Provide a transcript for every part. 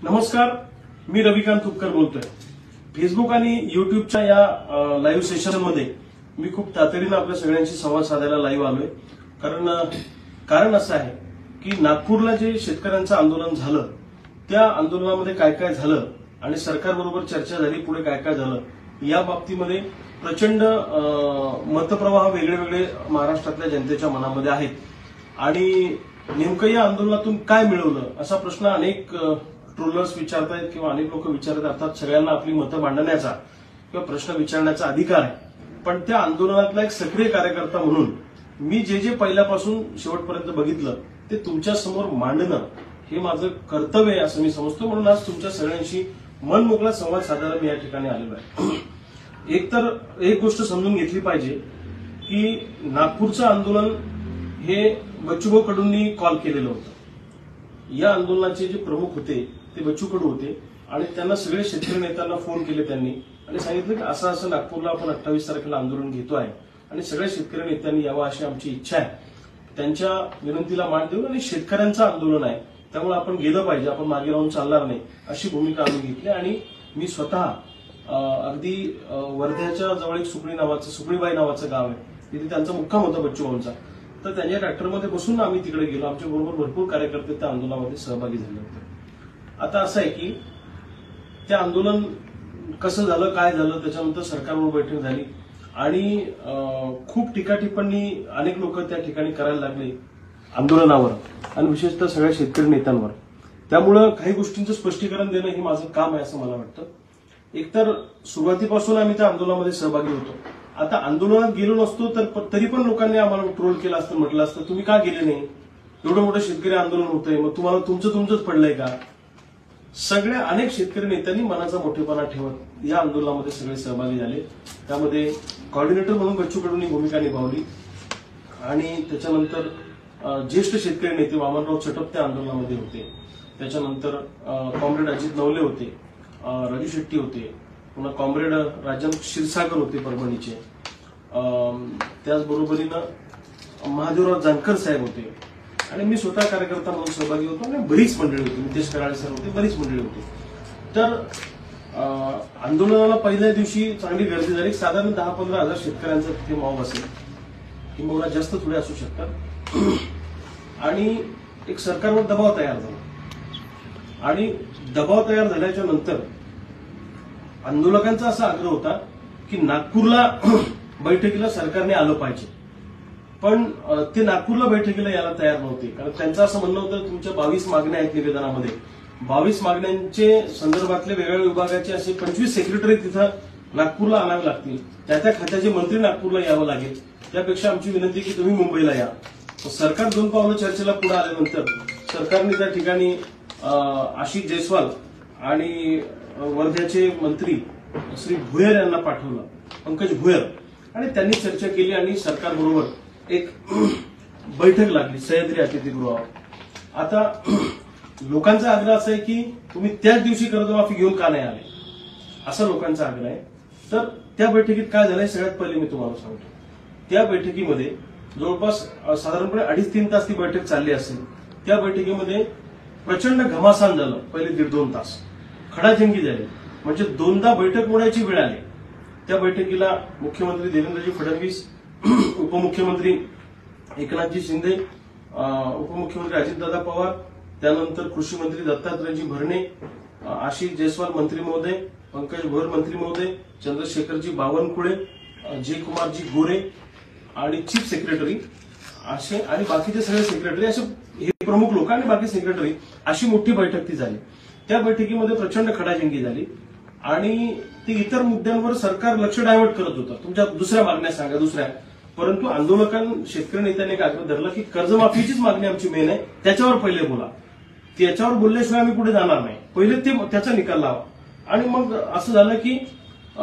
नमस्कार, मी रविकांत तुपकर बोलतोय। फेसबुक आणि युट्यूबच्या या लाईव्ह सेशनमध्ये मी खूप तातडीने आपल्या सगळ्यांशी संवाद साधायला लाईव्ह आलोय। कारण असं आहे की नागपूरला जे शेतकऱ्यांचं आंदोलन झालं त्या आंदोलनामध्ये काय काय झालं आणि सरकारबरोबर चर्चा झाली, पुढे काय काय झालं या बाबतीमध्ये प्रचंड मतप्रवाह वेगळे महाराष्ट्रातल्या जनतेच्या मनामध्ये आहेत। आणि नेमकं या आंदोलनातून काय मिळवलं असा प्रश्न अनेक ट्रोलर्स विचारतायत किंवा अनेक लोक विचारत असतात। सगळ्यांना आपली मतं मांडण्याचा किंवा प्रश्न विचारण्याचा अधिकार आहे, पण त्या आंदोलनातला एक सक्रिय कार्यकर्ता म्हणून मी जे पहिल्यापासून शेवटपर्यंत बघितलं ते तुमच्या समोर मांडणं हे माझं कर्तव्य आहे असं मी समजतो। म्हणून आज तुमच्या सगळ्यांशी मन मोकळा संवाद साधायला मी या ठिकाणी आलेलो आहे। एक गोष्ट समजून घेतली पाहिजे की नागपूरचं आंदोलन हे बच्चूभाऊ कडूंनी कॉल केलेलं होतं। या आंदोलनाचे जे प्रमुख होते ते बच्चू कडू होते आणि त्यांना सगळे शेतकरी नेत्यांना फोन केले त्यांनी आणि सांगितलं की असं नागपूरला आपण 28 तारखेला आंदोलन घेतो आहे आणि सगळ्या शेतकरी नेत्यांनी यावं अशी आमची इच्छा आहे। त्यांच्या विनंतीला मान देऊन आणि शेतकऱ्यांचं आंदोलन आहे त्यामुळे आपण गेलं पाहिजे, आपण मागे राहून चालणार नाही अशी भूमिका आम्ही घेतली। आणि मी स्वतः अगदी वर्ध्याच्या जवळ एक सुकळीबाई नावाचं गाव आहे, तिथे त्यांचा मुक्काम होता बच्चूभाऊंचा। तर त्यांच्या ट्रॅक्टरमध्ये बसून आम्ही तिकडे गेलो। आमच्या बरोबर भरपूर कार्यकर्ते त्या आंदोलनामध्ये सहभागी झाले होते। आता असं आहे की ते आंदोलन कसं झालं, काय झालं, त्याच्यानंतर सरकारबरोबर बैठक झाली आणि खूप टीकाटिप्पणी अनेक लोक त्या ठिकाणी करायला लागले आंदोलनावर आणि विशेषतः सगळ्या शेतकरी नेत्यांवर। त्यामुळं काही गोष्टींचं स्पष्टीकरण देणं हे माझं काम आहे असं मला वाटतं। एकतर सुरुवातीपासून आम्ही त्या आंदोलनामध्ये सहभागी होतो। आता आंदोलनात गेलो नसतो तर तरी पण लोकांनी आम्हाला ट्रोल केलं असतं, म्हटलं असतं तुम्ही का गेले नाही, एवढं मोठं शेतकरी आंदोलन होतंय, मग तुम्हाला तुमचंच पडलंय का। सगळ्या अनेक शेतकरी नेत्यांनी मनाचा मोठेपणा ठेवत या आंदोलनामध्ये सगळे सहभागी झाले। त्यामध्ये कॉर्डिनेटर म्हणून बच्चू कडूंनी भूमिका निभावली आणि त्याच्यानंतर ज्येष्ठ शेतकरी नेते वामनराव चटप त्या आंदोलनामध्ये होते। त्याच्यानंतर कॉम्रेड अजित नवले होते, राजू शेट्टी होते, पुन्हा कॉम्रेड राजन क्षीरसागर होते परभणीचे, त्याचबरोबरीनं महादेवराव जानकर साहेब होते आणि मी स्वतः कार्यकर्ता म्हणून सहभागी होतो आणि बरीच मंडळी होती, नितेश कराळे सर होते, बरीच मंडळी होती। तर आंदोलनाला पहिल्या दिवशी चांगली गर्दी झाली। साधारण 10-15 हजार शेतकऱ्यांचा तिथे मॉब असेल, किंवा जास्त थोडे असू शकतात। आणि एक सरकारवर दबाव तयार झाला आणि दबाव तयार झाल्याच्या नंतर आंदोलकांचा असा आग्रह होता की नागपूरला बैठकीला सरकारने आलं पाहिजे, पण ते नागपूरला बैठकीला यायला तयार नव्हते। कारण त्यांचं असं म्हणणं होतं तुमच्या 22 मागण्या आहेत निवेदनामध्ये, 22 मागण्यांचे संदर्भातले वेगवेगळ्या विभागाचे असे 25 सेक्रेटरी तिथं नागपूरला आणावे लागतील, त्या खात्याचे मंत्री नागपूरला यावं लागेल। त्यापेक्षा आमची विनंती की तुम्ही मुंबईला या। सरकार 2 पावलं चर्चेला पुढे आल्यानंतर सरकारने त्या ठिकाणी आशिष जयस्वाल आणि वर्ध्याचे मंत्री श्री भुयर यांना पाठवलं, पंकज भुयर, आणि त्यांनी चर्चा केली आणि सरकारबरोबर एक बैठक लागली सह्याद्री अतिथीगृहावर। आता लोकांचा आग्रह असा आहे की तुम्ही त्याच दिवशी कर्जमाफी घेऊन का नाही आले, असा लोकांचा आग्रह आहे। तर त्या बैठकीत काय झालंय सगळ्यात पहिले मी तुम्हाला सांगतो। त्या बैठकीमध्ये जवळपास साधारणपणे 2.5-3 तास ती बैठक चालली असेल। त्या बैठकीमध्ये प्रचंड घमासान झालं, पहिले 1.5-2 तास खडाजंगी झाली, म्हणजे 2दा बैठक मोडायची वेळ आली। त्या बैठकीला मुख्यमंत्री देवेंद्रजी फडणवीस, उपमुख्यमंत्री एकनाथजी शिंदे, उपमुख्यमंत्री अजितदादा पवार, त्यानंतर कृषी मंत्री दत्तात्रयजी भरणे, आशिष जयस्वाल मंत्री महोदय, पंकज भुयर मंत्री महोदय, चंद्रशेखरजी बावनकुळे, जयकुमारजी गोरे आणि चीफ सेक्रेटरी असे आणि बाकीचे सगळे सेक्रेटरी, असे हे प्रमुख लोक आणि बाकी सेक्रेटरी, अशी मोठी बैठक ती झाली। त्या बैठकीमध्ये प्रचंड खडाजंगी झाली आणि ती इतर मुद्द्यांवर सरकार लक्ष डायव्हर्ट करत होतं, तुमच्या दुसऱ्या मागण्या सांगा दुसऱ्या। परंतु शेतकरी नेत्यांनी एक आग्रह धरला की कर्जमाफीचीच मागणी आमची मेन आहे, त्याच्यावर पहिले बोला, त्याच्यावर बोलल्याशिवाय आम्ही पुढे जाणार नाही, पहिले त्याचा निकाल लावा। आणि मग असं झालं की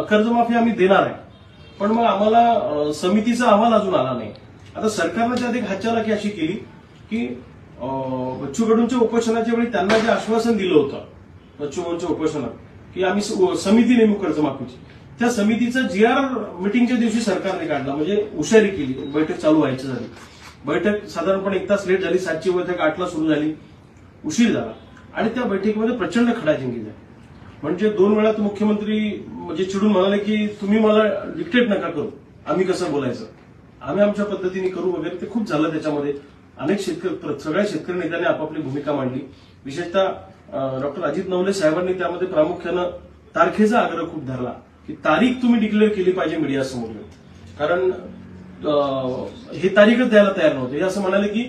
कर्जमाफी आम्ही देणार आहे, पण मग आम्हाला समितीचा अहवाल अजून आला नाही। आता सरकारनं त्यात एक हातचलाखी अशी केली की बच्चू कडूंच्या उपोषणाच्या वेळी त्यांना जे आश्वासन दिलं होतं बच्चूभाऊंच्या उपोषणात की आम्ही समिती नेमू कर्जमाफीची, त्या समितीचा GR मीटिंगच्या दिवशी सरकारने काढला, म्हणजे हुशारी केली, बैठक चालू व्हायची झाली। बैठक साधारणपणे 1 तास लेट झाली, 7ची बैठक 8ला सुरू झाली, उशीर झाला आणि त्या बैठकीमध्ये प्रचंड खडाजंगी झाली. म्हणजे 2 वेळा मुख्यमंत्री म्हणजे चिडून म्हणाले की तुम्ही मला डिक्टेट नका करू, आम्ही कसं बोलायचं, आम्ही आमच्या पद्धतीने करू वगैरे. ते खूप झालं त्याच्यामध्ये. अनेक सगळ्या शेतकरी नेत्यांनी आपापली भूमिका मांडली. विशेषतः डॉक्टर अजित नवले साहेबांनी त्यामध्ये प्रामुख्यानं तारखेचा आग्रह खूप धरला की तारीख तुम्ही डिक्लेअर केली पाहिजे मीडियासमोर. कारण हे तारीखच द्यायला तयार नव्हते. हे असं म्हणाले की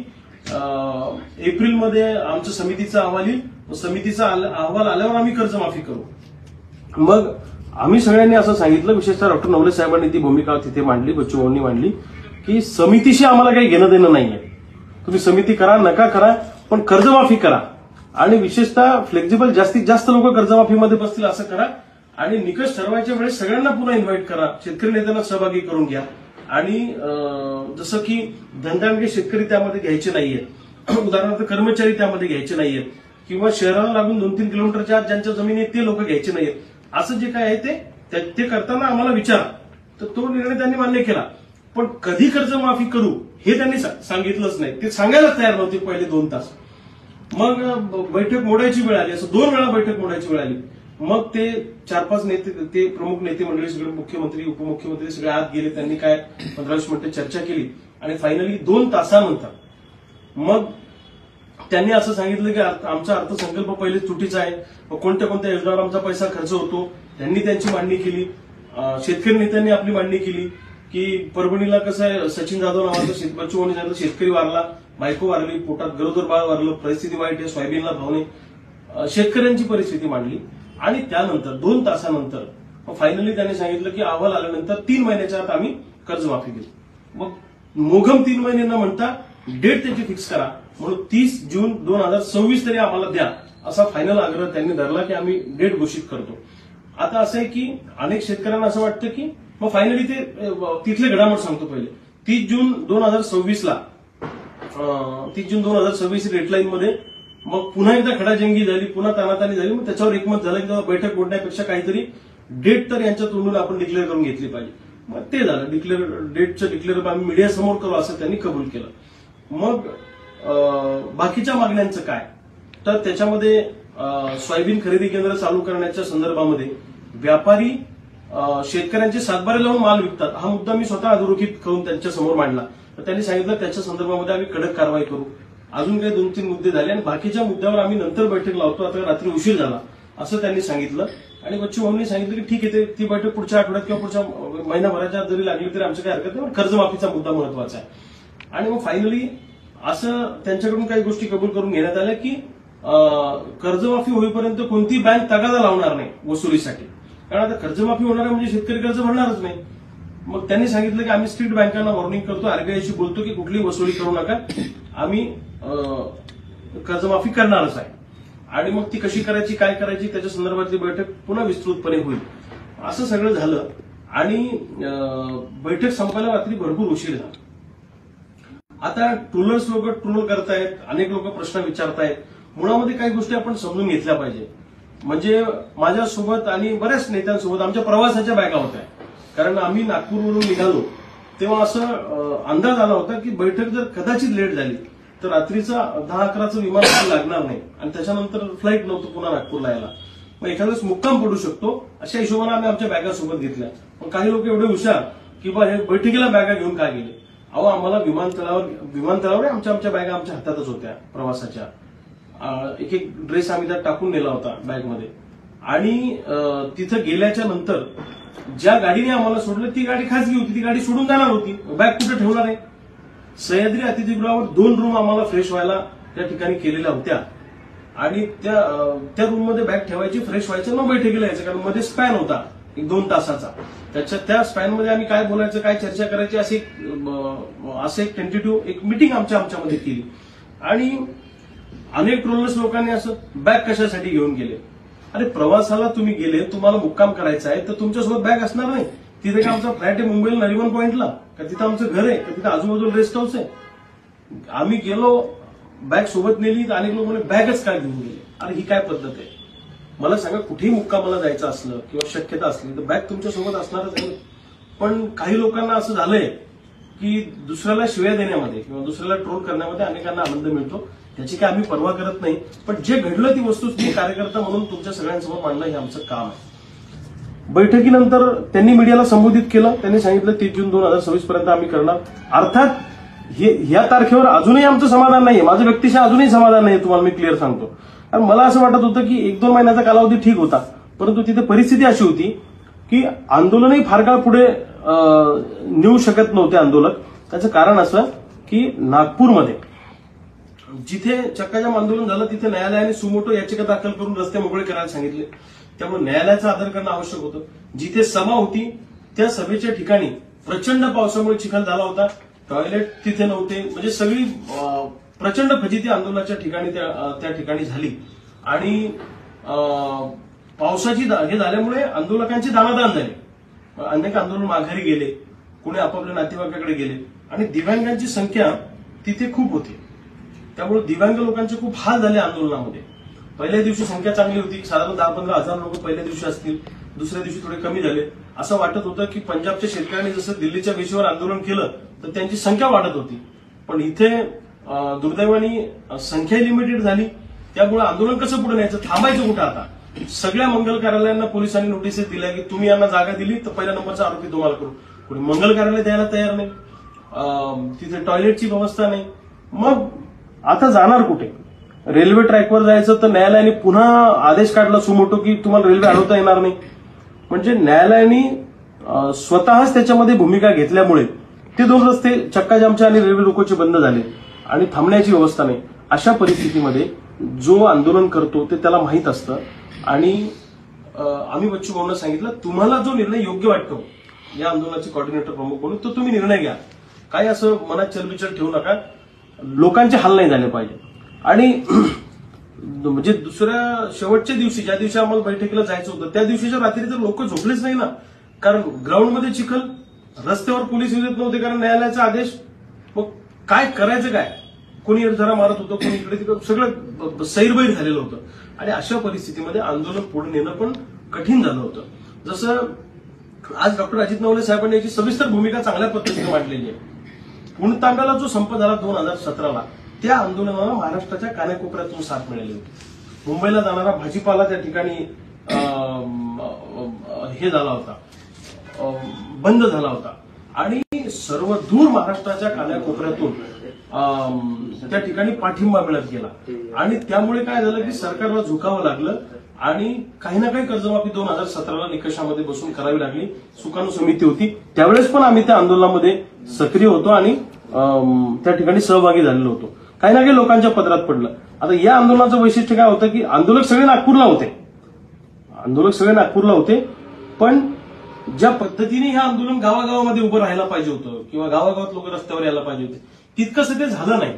एप्रिलमध्ये आमच्या समितीचा अहवाल येईल, समितीचा अहवाल आल्यावर आम्ही कर्जमाफी करू. मग आम्ही सगळ्यांनी असं सांगितलं, विशेषतः डॉक्टर नवले साहेबांनी ती भूमिका तिथे मांडली, बच्चू भाऊंनी मांडली की समितीशी आम्हाला काही घेणं देणं नाहीये. तुम्ही समिती करा नका करा, पण कर्जमाफी करा. आणि विशेषतः फ्लेक्झिबल जास्तीत जास्त लोक कर्जमाफीमध्ये बसतील असं करा. आणि निकष ठरवायच्या वेळेस सगळ्यांना पुन्हा इन्व्हाइट करा, शेतकरी नेत्यांना सहभागी करून घ्या. आणि जसं की धंद्यामध्ये शेतकरी त्यामध्ये घ्यायचे नाहीयेत, उदाहरणार्थ कर्मचारी त्यामध्ये घ्यायचे नाहीयेत, किंवा शहराला लागून 2-3 किलोमीटरच्या आत ज्यांच्या जमिनी आहेत ते लोक घ्यायचे नाहीयेत. असं जे काय आहे ते करताना आम्हाला विचारा. तर तो निर्णय त्यांनी मान्य केला. पण कधी कर्जमाफी करू हे त्यांनी सांगितलंच नाही. ते सांगायला तयार नव्हते पहिले 2 तास. मग बैठक मोडायची वेळ आली, असं 2 वेळा बैठक मोडायची वेळ आली. मग ते 4-5 नेते, ते प्रमुख नेते मंडळी सगळे, मुख्यमंत्री उपमुख्यमंत्री सगळे आत गेले. त्यांनी काय 15-20 मिनिटं चर्चा केली आणि फायनली 2 तासानंतर मग त्यांनी असं सांगितलं की आमचा अर्थसंकल्प पहिले चुकीचा आहे, कोणत्या कोणत्या योजनांवर आमचा पैसा खर्च होतो. त्यांनी त्यांची मांडणी केली. शेतकरी नेत्यांनी आपली मांडणी केली की परभणीला कसं आहे, सचिन जाधव नावाचा बच्चू भाऊंनी सांगितलं शेतकरी वारला, बायको वारली, पोटात गरोदर बाळ वारलं, परिस्थिती वाईट आहे, सोयाबीनला भाव नाही. शेतकऱ्यांची परिस्थिती मांडली. आणि त्यानंतर 2 तासानंतर फायनली त्यांनी सांगितलं की अहवाल आल्यानंतर 3 महिन्याच्या आत आम्ही कर्जमाफी देऊ. मग मोघम 3 महिने न म्हणता डेट त्याची फिक्स करा, म्हणून 30 जून 2026 तरी आम्हाला द्या, असा फायनल आग्रह त्यांनी धरला की आम्ही डेट घोषित करतो. आता असं आहे की अनेक शेतकऱ्यांना असं वाटतं की मग फायनली ते तिथले घडामोड सांगतो. पहिले 30 जून 2026ला 30 जून 2026 डेडलाईन मध्ये मग पुन्हा एकदा खडाजंगी झाली, पुन्हा तानातानी झाली. मग त्याच्यावर एकमत झालं की बैठक मोडण्यापेक्षा काहीतरी डेट तर यांच्या तोंडून आपण डिक्लेअर करून घेतली पाहिजे. मग ते झालं. डेटचं डिक्लेअर आम्ही मीडियासमोर करू असं त्यांनी कबूल केलं. मग बाकीच्या मागण्यांचं काय, तर त्याच्यामध्ये सोयाबीन खरेदी केंद्र चालू करण्याच्या संदर्भामध्ये व्यापारी शेतकऱ्यांचे सातबारे लावून माल विकतात, हा मुद्दा मी स्वतः अधोरेखित करून त्यांच्या समोर मांडला. तर त्यांनी सांगितलं त्याच्या संदर्भामध्ये आम्ही कडक कारवाई करू. अजून काही 2-3 मुद्दे झाले आणि बाकीच्या मुद्द्यावर आम्ही नंतर बैठक लावतो, आता रात्री उशीर झाला असं त्यांनी सांगितलं. आणि बच्चू भाऊंनी सांगितलं की ठीक आहे, ती बैठक पुढच्या आठवड्यात किंवा पुढच्या महिनाभराच्या जरी लागली तरी आमचं काही हरकत नाही, पण कर्जमाफीचा मुद्दा महत्वाचा आहे. आणि मग फायनली असं त्यांच्याकडून काही गोष्टी कबूल करून घेण्यात आल्या की कर्जमाफी होईपर्यंत कोणती बँक तगादा लावणार नाही वसुलीसाठी. कारण आता कर्जमाफी होणार आहे म्हणजे शेतकरी कर्ज भरणारच नाही. मग त्यांनी सांगितलं की आम्ही स्ट्रीट बँकांना वॉर्निंग करतो, आरबीआयशी बोलतो की कुठली वसुली करू नका, आम्ही कर्जमाफी करणारच आहे. आणि मग ती कशी करायची, काय करायची, त्याच्या संदर्भातली बैठक पुन्हा विस्तृतपणे होईल. असं सगळं झालं आणि बैठक संपायला रात्री भरपूर उशीर झाला. आता ट्रोलर्स लोक ट्रोल करतायत, अनेक लोक प्रश्न विचारतायत. मुळामध्ये काही गोष्टी आपण समजून घेतल्या पाहिजे. म्हणजे माझ्यासोबत आणि बऱ्याच नेत्यांसोबत आमच्या प्रवासाच्या बॅगा होत्या. कारण आम्ही नागपूरवरून निघालो तेव्हा असं अंदाज आला होता की बैठक जर कदाचित लेट झाली तर रात्रीचा 10-11चं विमान लागणार नाही आणि त्याच्यानंतर फ्लाईट नव्हतं पुन्हा नागपूरला यायला. मग एखाद्या वेळेस मुक्काम पडू शकतो, अशा हिशोबाने आम्ही आमच्या बॅगा सोबत घेतल्या. पण काही लोक एवढे हुशार की बा हे बैठकीला बॅगा घेऊन काय गेले. अहो, आम्हाला विमानतळावर आमच्या बॅगा आमच्या हातातच होत्या प्रवासाच्या. एक ड्रेस आम्ही त्यात टाकून नेला होता बॅगमध्ये. आणि तिथं गेल्याच्या नंतर ज्या गाडीने आम्हाला सोडलं ती गाडी खासगी होती, ती गाडी सोडून जाणार होती. बॅग कुठे ठेवणार आहे. सह्याद्री अतिथीगृहावर 2 रूम आम्हाला फ्रेश व्हायला त्या ठिकाणी केलेल्या होत्या आणि त्या रूममध्ये बॅग ठेवायची, फ्रेश व्हायचं, मग बैठकीला यायचं. कारण मध्ये स्पॅन होता 1-2 तासाचा. त्या स्पॅनमध्ये आम्ही काय बोलायचं, काय चर्चा करायची असे एक टेंटेटिव्ह एक मिटिंग आमच्यामध्ये केली. आणि अनेक ट्रोलर्स लोकांनी असं बॅग कशासाठी घेऊन गेले. अरे, प्रवासाला तुम्ही गेले, तुम्हाला मुक्काम करायचा आहे तर तुमच्यासोबत बॅग असणार नाही. तिथे का आमचा फ्लॅट आहे मुंबईला नरिमन पॉइंटला, का तिथं आमचं घर आहे, का तिथं आजूबाजूला रेस्ट हाऊस आहे. आम्ही गेलो, बॅग सोबत नेली तर अनेक लोक बॅगच काय घेऊन गेले. अरे, ही काय पद्धत आहे. मला सांगा, कुठेही मुक्कामाला जायचं असलं किंवा शक्यता असली तर बॅग तुमच्यासोबत असणारच आहे. पण काही लोकांना असं झालंय की दुसऱ्याला शिव्या देण्यामध्ये किंवा दुसऱ्याला ट्रोल करण्यामध्ये अनेकांना आनंद मिळतो. त्याची काय आम्ही पर्वा करत नाही, पण जे घडलं ती वस्तुस्थिती कार्यकर्ता म्हणून तुमच्या सगळ्यांसमोर मांडणं हे आमचं काम आहे. बैठकीनंतर त्यांनी मीडियाला संबोधित केलं. त्यांनी सांगितलं 30 जून 2026 पर्यंत आम्ही करणार. अर्थात ह्या तारखेवर अजूनही आमचं समाधान नाहीये, माझं व्यक्तिशः अजूनही समाधान नाही, तुम्हाला मी क्लिअर सांगतो. कारण मला असं वाटत होतं की 1-2 महिन्याचा कालावधी ठीक होता, परंतु तिथे परिस्थिती अशी होती की आंदोलनही फार काळ पुढे नेऊ शकत नव्हते आंदोलक. त्याचं कारण असं की नागपूरमध्ये जिथे चक्काजाम आंदोलन झालं तिथे न्यायालयाने सुमोटो याचिका दाखल करून रस्ते मोकळे करायला सांगितले. त्यामुळे न्यायालयाचा आदर करणं आवश्यक होतं. जिथे सभा होती त्या सभेच्या ठिकाणी प्रचंड पावसामुळे चिखल झाला होता, टॉयलेट तिथे नव्हते, म्हणजे सगळी प्रचंड फजिती आंदोलनाच्या ठिकाणी त्या ठिकाणी झाली. आणि पावसाची हे झाल्यामुळे आंदोलकांची दानादान झाली. अनेक आंदोलन माघारी गेले, कुणी आपापल्या नातेवाईकाकडे गेले आणि दिव्यांगांची संख्या तिथे खूप होती. त्यामुळे दिव्यांग लोकांचे खूप हाल झाले आंदोलनामध्ये. पहिल्या दिवशी संख्या चांगली होती, साधारण 10-15 हजार लोक पहिल्या दिवशी असतील, दुसऱ्या दिवशी थोडे कमी झाले. असं वाटत होतं की पंजाबच्या शेतकऱ्यांनी जसं दिल्लीच्या वेशीवर आंदोलन केलं तर त्यांची संख्या वाढत होती, पण इथे दुर्दैवाने संख्या लिमिटेड झाली. त्यामुळे आंदोलन कसं पुढे न्यायचं, थांबायचं कुठं आता. सगळ्या मंगल कार्यालयांना पोलिसांनी नोटिसेस दिल्या की तुम्ही यांना जागा दिली तर पहिल्या नंबरचा आरोपी तुम्हाला करू. कोणी मंगल कार्यालय द्यायला तयार नाही, तिथे टॉयलेटची व्यवस्था नाही. मग आता जाणार कुठे? रेल्वे ट्रॅकवर जायचं तर न्यायालयाने पुन्हा आदेश काढला सुमोटो की तुम्हाला रेल्वे अडवता येणार नाही. म्हणजे न्यायालयाने स्वतःच त्याच्यामध्ये भूमिका घेतल्यामुळे ते 2 रस्ते चक्काजामचे आणि रेल्वे रोकोचे बंद झाले आणि थांबण्याची व्यवस्था नाही. अशा परिस्थितीमध्ये जो आंदोलन करतो ते त्याला माहीत असतं. आणि आम्ही बच्चू भाऊंना सांगितलं तुम्हाला जो निर्णय योग्य वाटतो या आंदोलनाचे कोऑर्डिनेटर प्रमुख म्हणून तो तुम्ही निर्णय घ्या. काही असं मनात चलबिचल ठेवू नका, लोकांचे हाल नाही झाले पाहिजे. आणि म्हणजे दुसऱ्या शेवटच्या दिवशी ज्या दिवशी आम्हाला बैठकीला जायचं होतं त्या दिवशीच्या रात्री तर लोक झोपलेच नाही ना, कारण ग्राउंडमध्ये चिखल, रस्त्यावर पोलीस येत नव्हते कारण न्यायालयाचा आदेश. मग काय करायचं काय, कोणी जरा मारत होतं, कोणी इकडे तिकडे, सगळं सैरबैर झालेलं होतं. आणि अशा परिस्थितीमध्ये आंदोलन पुढे नेणं पण कठीण झालं होतं. जसं आज डॉक्टर अजित नवले साहेबांनी याची सविस्तर भूमिका चांगल्या पद्धतीने मांडलेली आहे. पुणतांब्याला जो संप झाला 2017ला, त्या आंदोलनाला महाराष्ट्राच्या कानाकोपऱ्यातून साथ मिळाली होती. मुंबईला जाणारा भाजीपाला त्या ठिकाणी हे झाला होता, बंद झाला होता. आणि सर्व दूर महाराष्ट्राच्या कानाकोपऱ्यातून त्या ठिकाणी पाठिंबा मिळत गेला. आणि त्यामुळे काय झालं की सरकारला झुकावं लागलं आणि काही ना काही कर्जमाफी 2017ला निकषामध्ये बसून करावी लागली. सुकाणू समिती होती, त्यावेळेस पण आम्ही त्या आंदोलनामध्ये सक्रिय होतो आणि त्या ठिकाणी सहभागी झालेलो होतो. काही ना काही लोकांच्या पदरात पडलं. आता या आंदोलनाचं वैशिष्ट्य काय होतं की आंदोलक सगळे नागपूरला होते, पण ज्या पद्धतीने हे आंदोलन गावागावामध्ये उभं राहायला पाहिजे होतं किंवा गावागावात लोक रस्त्यावर यायला पाहिजे होते तितकंसं ते झालं नाही.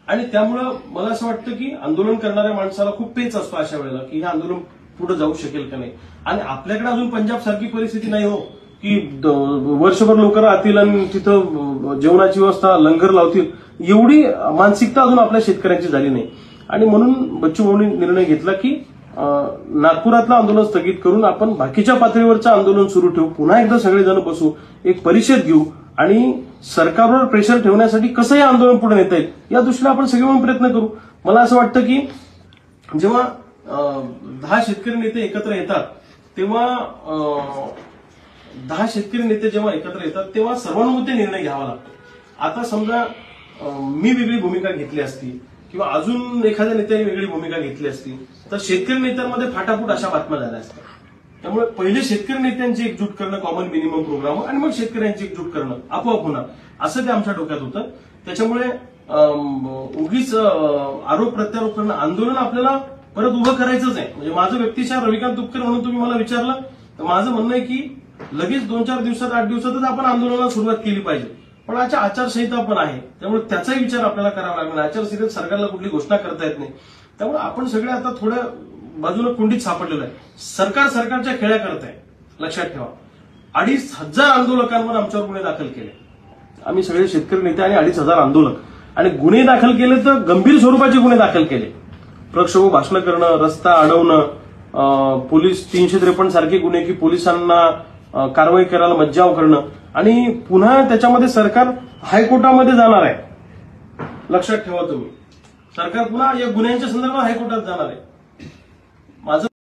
आणि त्यामुळं मला असं वाटतं की आंदोलन करणाऱ्या माणसाला खूप पेच असतो अशा वेळेला की हे आंदोलन पुढे जाऊ शकेल का नाही. आणि आपल्याकडे अजून पंजाब सारखी परिस्थिती नाही हो की वर्षभर लोक राहतील आणि तिथं जेवणाची व्यवस्था, लंगर लावतील, एवढी मानसिकता अजून आपल्या शेतकऱ्यांची झाली नाही. आणि म्हणून बच्चू भाऊंनी निर्णय घेतला की नागपुरातलं आंदोलन स्थगित करून आपण बाकीच्या पातळीवरचं आंदोलन सुरू ठेवू, पुन्हा एकदा सगळेजण बसू, एक परिषद घेऊ आणि सरकारवर प्रेशर ठेवण्यासाठी कसं हे आंदोलन पुढे नेता येईल या दृष्टीने आपण सगळे मिळून प्रयत्न करू. मला असं वाटतं की जेव्हा 10 शेतकरी नेते एकत्र येतात तेव्हा 10 शेतकरी नेते जेव्हा एकत्र येतात तेव्हा सर्वानुमते निर्णय घ्यावा लागतो. आता समजा मी वेगळी भूमिका घेतली असती किंवा अजून एखाद्या नेत्याने वेगळी भूमिका घेतली असती तर शेतकरी नेत्यांमध्ये फाटाफूट अशा बातम्या झाल्या असत्या. त्यामुळे पहिले शेतकरी नेत्यांची एकजूट करणं, कॉमन मिनिमम प्रोग्राम, आणि मग शेतकऱ्यांची एकजूट करणं आपोआप होणार, असं ते आमच्या डोक्यात होतं. त्याच्यामुळे उगीच आरोप प्रत्यारोप करणं, आंदोलन आपल्याला परत उभं करायचंच आहे. म्हणजे माझं व्यक्तिशः रविकांत तुपकर म्हणून तुम्ही मला विचारलं तर माझं म्हणणं आहे की लगेच 2-4 दिवसात, 8 दिवसातच आपण आंदोलनाला सुरुवात केली पाहिजे. पण आचारसंहिता पण आहे, त्यामुळे त्याचाही विचार आपल्याला करावा लागणार. आचारसंहितेत सरकारला कुठली घोषणा करता येत नाही. त्यामुळे आपण सगळे आता थोड्या बाजूला कुंडीत सापडलेलं आहे. सरकार सरकारच्या खेळ्या करत आहे. लक्षात ठेवा, 2,500 आंदोलकांवर आमच्यावर गुन्हे दाखल केले. आम्ही सगळे शेतकरी नेते आणि 2,500 आंदोलक, आणि गुन्हे दाखल केले तर गंभीर स्वरूपाचे गुन्हे दाखल केले. प्रक्षोभ भाषणं करणं, रस्ता अडवणं, पोलीस 353 सारखे गुन्हे की पोलिसांना कारवाई करायला मज्जाव करणं, आणि पुन्हा त्याच्यामध्ये सरकार हायकोर्टामध्ये जाणार आहे. लक्षात ठेवा तुम्ही, सरकार पुन्हा या गुन्ह्यांच्या संदर्भात हायकोर्टात जाणार आहे. माझं